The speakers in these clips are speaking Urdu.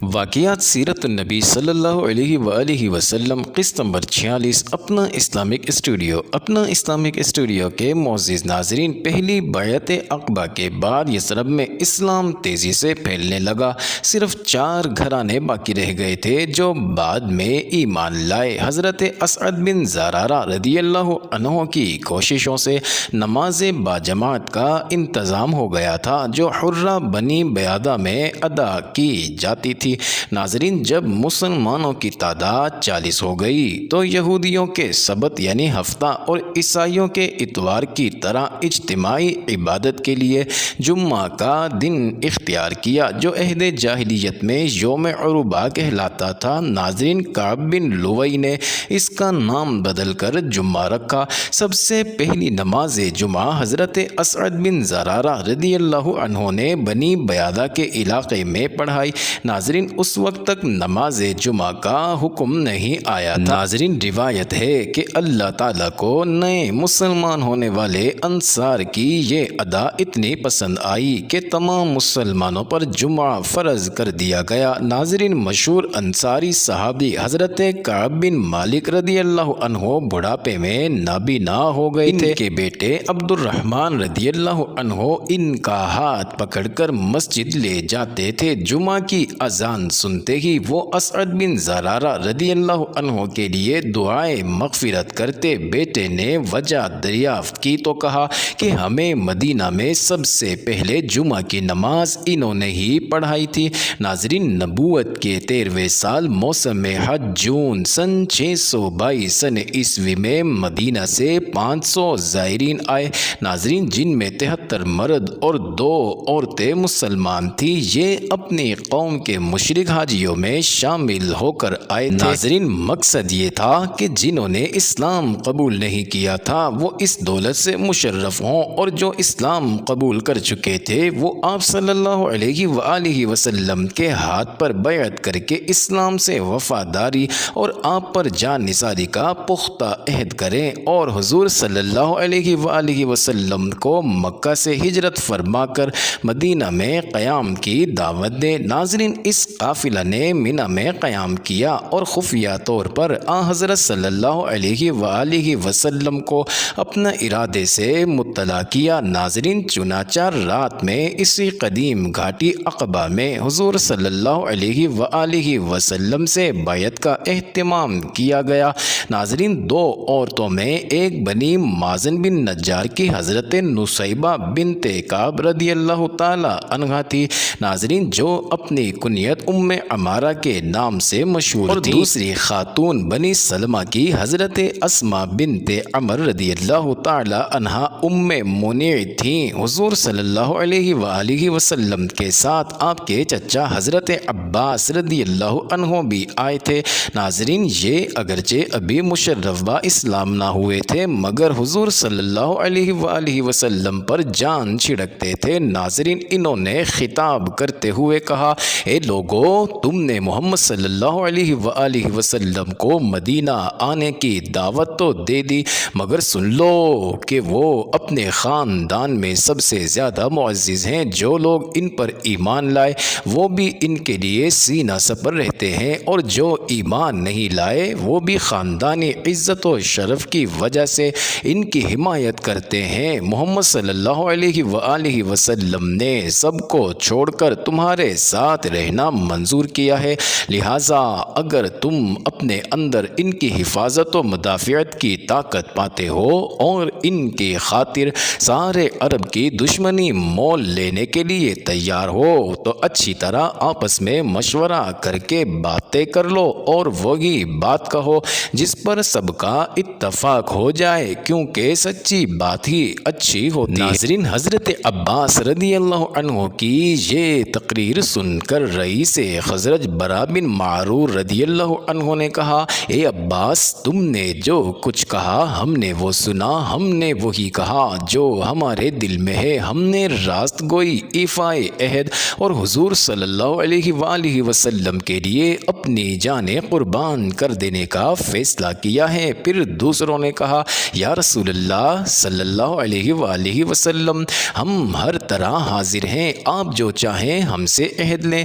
واقعات سیرت النبی صلی اللہ علیہ وآلہ وسلم قسط نمبر 46 اپنا اسلامک اسٹوڈیو کے معزز ناظرین، پہلی بیعت عقبہ کے بعد یثرب میں اسلام تیزی سے پھیلنے لگا۔ صرف 4 گھرانے باقی رہ گئے تھے جو بعد میں ایمان لائے۔ حضرت اسعد بن زرارہ رضی اللہ عنہ کی کوششوں سے نماز باجماعت کا انتظام ہو گیا تھا جو حرہ بنی بیادہ میں ادا کی جاتی تھی۔ ناظرین، جب مسلمانوں کی تعداد 40 ہو گئی تو یہودیوں کے سبت یعنی ہفتہ اور عیسائیوں کے اتوار کی طرح اجتماعی عبادت کے لیے جمعہ کا دن اختیار کیا جو عہد جاہلیت میں یوم عربہ کہلاتا تھا۔ ناظرین، کعب بن لوئی نے اس کا نام بدل کر جمعہ رکھا۔ سب سے پہلی نماز جمعہ حضرت اسعد بن زرارہ رضی اللہ عنہ نے بنی بیادہ کے علاقے میں پڑھائی۔ ناظرین، اس وقت تک نماز جمعہ کا حکم نہیں آیا تھا۔ ناظرین، روایت ہے کہ اللہ تعالیٰ کو نئے مسلمان ہونے والے انصار کی یہ ادا اتنی پسند آئی کہ تمام مسلمانوں پر جمعہ فرض کر دیا گیا۔ ناظرین، مشہور انصاری صحابی حضرت کعب بن مالک رضی اللہ عنہ بڑھاپے میں نابینا ہو گئے تھے۔ ان کے بیٹے عبد الرحمن رضی اللہ عنہ ان کا ہاتھ پکڑ کر مسجد لے جاتے تھے۔ جمعہ کی اذان سنتے ہی وہ اسعد بن زرارہ رضی اللہ عنہ کے لیے دعائے مغفرت کرتے۔ بیٹے نے وجہ دریافت کی تو کہا کہ ہمیں مدینہ میں سب سے پہلے جمعہ کی نماز انہوں نے ہی پڑھائی تھی۔ ناظرین، نبوت کے 13ویں سال موسم حج جون سن 622 عیسوی میں مدینہ سے 500 زائرین آئے۔ ناظرین، جن میں 73 مرد اور 2 عورتیں مسلمان تھیں، یہ اپنی قوم کے مشرک حاجیوں میں شامل ہو کر آئے تھے۔ ناظرین، مقصد یہ تھا کہ جنہوں نے اسلام قبول نہیں کیا تھا وہ اس دولت سے مشرف ہوں، اور جو اسلام قبول کر چکے تھے وہ آپ صلی اللہ علیہ وآلہ وسلم کے ہاتھ پر بیعت کر کے اسلام سے وفاداری اور آپ پر جان نثاری کا پختہ عہد کریں اور حضور صلی اللہ علیہ وآلہ وسلم کو مکہ سے ہجرت فرما کر مدینہ میں قیام کی دعوت دیں۔ ناظرین، اس قافلہ نے منی میں قیام کیا اور خفیہ طور پر حضرت صلی اللہ علیہ وآلہ وسلم کو اپنا ارادے سے مطلع کیا۔ ناظرین، چنانچہ رات میں اسی قدیم گھاٹی عقبہ میں حضور صلی اللہ علیہ وآلہ وسلم سے بیعت کا اہتمام کیا گیا۔ ناظرین، 2 عورتوں میں ایک بنی مازن بن نجار کی حضرت نصیبہ بنت کعب رضی اللہ تعالی عنہا تھی۔ ناظرین، جو اپنی کنیت ام عمارہ کے نام سے مشہور تھی، اور دوسری خاتون بنی سلمہ کی حضرت اسماء بنت عمر رضی اللہ تعالی عنہا ام منیع تھیں۔ حضور صلی اللہ علیہ وآلہ وسلم کے ساتھ آپ کے چچا حضرت عباس رضی اللہ عنہ بھی آئے تھے۔ ناظرین، یہ اگرچہ ابھی مشرف با اسلام نہ ہوئے تھے مگر حضور صلی اللہ علیہ وآلہ وسلم پر جان چھڑکتے تھے۔ ناظرین، انہوں نے خطاب کرتے ہوئے کہا، اے لوگو، تم نے محمد صلی اللہ علیہ وآلہ وسلم کو مدینہ آنے کی دعوت تو دے دی مگر سن لو کہ وہ اپنے خاندان میں سب سے زیادہ معزز ہیں۔ جو لوگ ان پر ایمان لائے وہ بھی ان کے لیے سینہ سپر رہتے ہیں، اور جو ایمان نہیں لائے وہ بھی خاندانی عزت و شرف کی وجہ سے ان کی حمایت کرتے ہیں۔ محمد صلی اللہ علیہ وآلہ وسلم نے سب کو چھوڑ کر تمہارے ساتھ رہنا منظور کیا ہے، لہٰذا اگر تم اپنے اندر ان کی حفاظت و مدافعت کی طاقت پاتے ہو اور ان کی خاطر سارے عرب کی دشمنی مول لینے کے لیے تیار ہو تو اچھی طرح آپس میں مشورہ کر کے باتیں کر لو اور وہی بات کہو جس پر سب کا اتفاق ہو جائے، کیونکہ سچی بات ہی اچھی ہوتی ہے۔ ناظرین، حضرت عباس رضی اللہ عنہ کی یہ تقریر سن کر رئیس خزرج برا بن معرور رضی اللہ عنہ نے کہا، اے عباس، تم نے جو کچھ کہا ہم نے وہ سنا، ہم نے وہی کہا جو ہمارے دل میں ہے۔ ہم نے راست گوئی، ایفائے عہد اور حضور صلی اللہ علیہ وآلہ وسلم کے لیے اپنی جانیں قربان کر دینے کا فیصلہ کیا ہے۔ پھر دوسروں نے کہا، یا رسول اللہ صلی اللہ علیہ وآلہ وسلم، ہم ہر طرح حاضر ہیں، آپ جو چاہیں ہم سے عہد لیں۔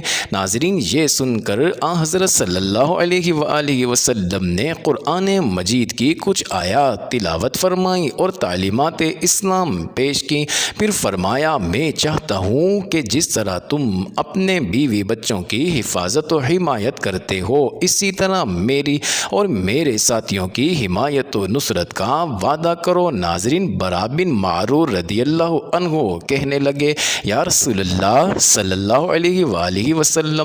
ناظرین یہ سن کر حضرت صلی اللہ علیہ وآلہ وسلم نے قرآن مجید کی کچھ آیات تلاوت فرمائیں اور تعلیمات اسلام پیش کی۔ پھر فرمایا میں چاہتا ہوں کہ جس طرح تم اپنے بیوی بچوں کی حفاظت و حمایت کرتے ہو اسی طرح میری اور میرے ساتھیوں کی حمایت و نصرت کا وعدہ کرو۔ ناظرین برا بن معرور رضی اللہ عنہ کہنے لگے یا رسول اللہ صلی اللہ علیہ وآلہ وسلم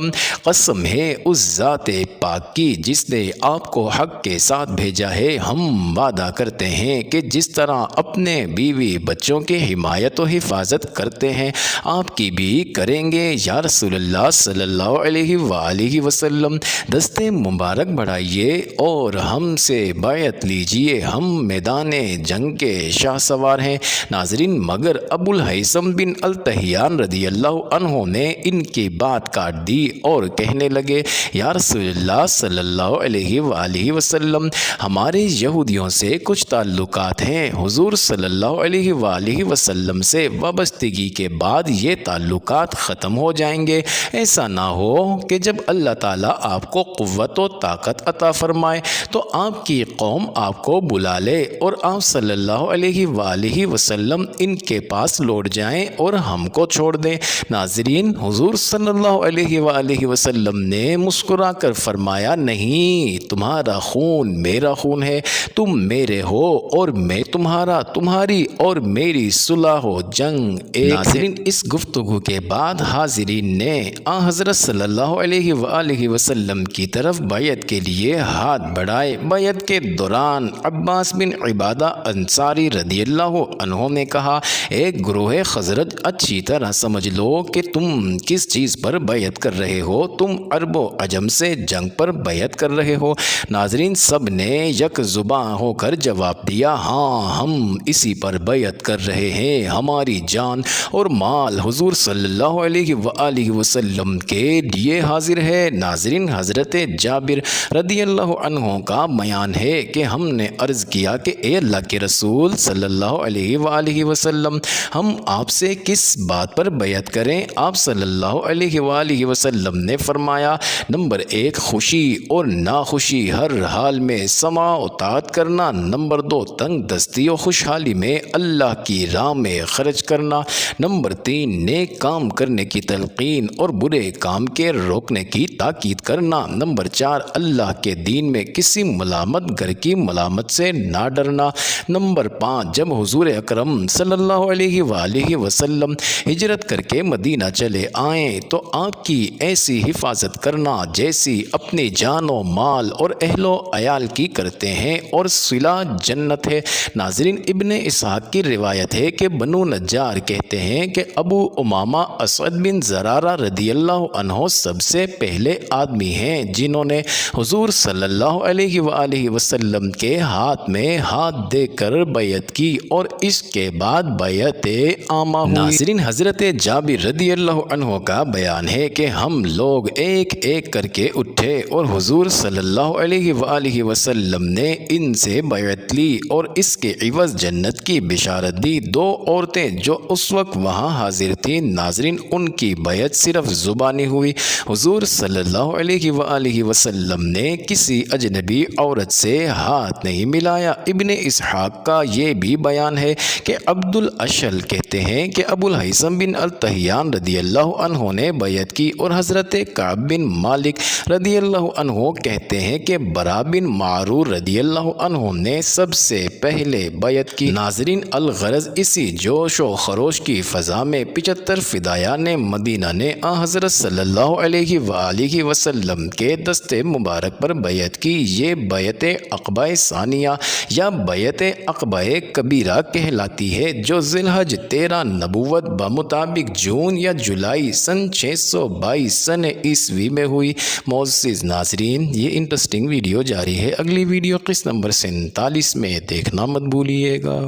قسم ہے اس ذات پاک کی جس نے آپ کو حق کے ساتھ بھیجا ہے، ہم وعدہ کرتے ہیں کہ جس طرح اپنے بیوی بچوں کی حمایت و حفاظت کرتے ہیں آپ کی بھی کریں گے۔ یا رسول اللہ صلی اللہ علیہ وآلہ وسلم دستے مبارک بڑھائیے اور ہم سے بیعت لیجئے، ہم میدان جنگ کے شاہ سوار ہیں۔ ناظرین مگر ابو الہیثم بن التحیان رضی اللہ عنہ نے ان کی بات کاٹ دی اور کہنے لگے یا رسول اللہ صلی اللہ علیہ وآلہ وسلم ہمارے یہودیوں سے کچھ تعلقات ہیں، حضور صلی اللہ علیہ وآلہ وسلم سے وابستگی کے بعد یہ تعلقات ختم ہو جائیں گے۔ ایسا نہ ہو کہ جب اللہ تعالیٰ آپ کو قوت و طاقت عطا فرمائے تو آپ کی قوم آپ کو بلا لے اور آپ صلی اللہ علیہ وآلہ وسلم ان کے پاس لوٹ جائیں اور ہم کو چھوڑ دیں۔ ناظرین حضور صلی اللہ علیہ وآلہ وسلم نے مسکرا کر فرمایا نہیں، تمہارا خون میرا خون ہے، تم میرے ہو اور میں تمہارا، تمہاری اور میری صلح و جنگ ایک۔ ناظرین اس گفتگو کے بعد حاضرین نے حضرت صلی اللہ علیہ وآلہ وسلم کی طرف بیعت کے لیے ہاتھ بڑھائے۔ بیعت کے دوران عباس بن عبادہ انصاری رضی اللہ عنہ نے کہا ایک گروہ خزرج اچھی طرح سمجھ لو کہ تم کس چیز پر بیعت کر رہے ہو، تم عرب و عجم سے جنگ پر بیعت کر رہے ہو۔ ناظرین سب نے یک زباں ہو کر جواب دیا ہاں ہم اسی پر بیعت کر رہے ہیں، ہماری جان اور مال حضور صلی اللہ علیہ وآلہ وسلم کے لیے حاضر ہے۔ ناظرین حضرت جابر رضی اللہ عنہ کا بیان ہے کہ ہم نے عرض کیا کہ اے اللہ کے رسول صلی اللہ علیہ وآلہ وسلم ہم آپ سے کس بات پر بیعت کریں؟ آپ صلی اللہ علیہ وآلہ وسلم نے فرمایا نمبر 1 خوشی اور ناخوشی ہر حال میں سماع و طاعت کرنا، نمبر 2 تنگ دستی و خوشحالی میں اللہ کی راہ میں خرچ کرنا، نمبر 3 نیک کام کرنے کی تلقین اور برے کام کے روکنے کی تاکید کرنا، نمبر 4 اللہ کے دین میں کسی ملامت گر کی ملامت سے نہ ڈرنا، نمبر 5 جب حضور اکرم صلی اللہ علیہ وآلہ وسلم ہجرت کر کے مدینہ چلے آئیں تو آپ کی ایسی حفاظت کرنا جیسی اپنی جان و مال اور اہل و عیال کی کرتے ہیں اور صلہ جنت ہے۔ ناظرین ابن اسحاق کی روایت ہے کہ بنو نجار کہتے ہیں کہ ابو امامہ اسعد بن زرارہ رضی اللہ عنہ سب سے پہلے آدمی ہیں جنہوں نے حضور صلی اللہ علیہ وآلہ وسلم کے ہاتھ میں ہاتھ دے کر بیعت کی اور اس کے بعد بیعت عامہ ہوئی۔ ناظرین حضرت جابر رضی اللہ عنہ کا بیان ہے کہ ہم لوگ ایک ایک کر کے اٹھے اور حضور صلی اللہ علیہ وآلہ وسلم نے ان سے بیعت لی اور اس کے عوض جنت کی بشارت دی۔ 2 عورتیں جو اس وقت وہاں حاضر تھیں ناظرین ان کی بیعت صرف زبانی ہوئی، حضور صلی اللہ علیہ وآلہ وسلم نے کسی اجنبی عورت سے ہاتھ نہیں ملایا۔ ابن اسحاق کا یہ بھی بیان ہے کہ عبد الاشل کہتے ہیں کہ ابو الہیثم بن التحیان رضی اللہ عنہ نے بیعت کی اور حضرت کعب بن مالک رضی اللہ عنہ کہتے ہیں کہ برا بن معرور رضی اللہ عنہ نے سب سے پہلے بیعت کی۔ ناظرین الغرض اسی جوش و خروش کی فضا میں 75 فدایان مدینہ نے حضرت صلی اللہ علیہ وآلہ وسلم کے دست مبارک پر بیعت کی۔ یہ بیعت عقبہ ثانیہ یا بیعت عقبہ کبیرہ کہلاتی ہے جو ذی الحج 13 نبوت بمطابق جون یا جولائی سن 622 سن عیسوی میں ہوئی۔ معزز ناظرین یہ انٹرسٹنگ ویڈیو جاری ہے، اگلی ویڈیو قسط نمبر 47 میں دیکھنا مت بھولیے گا۔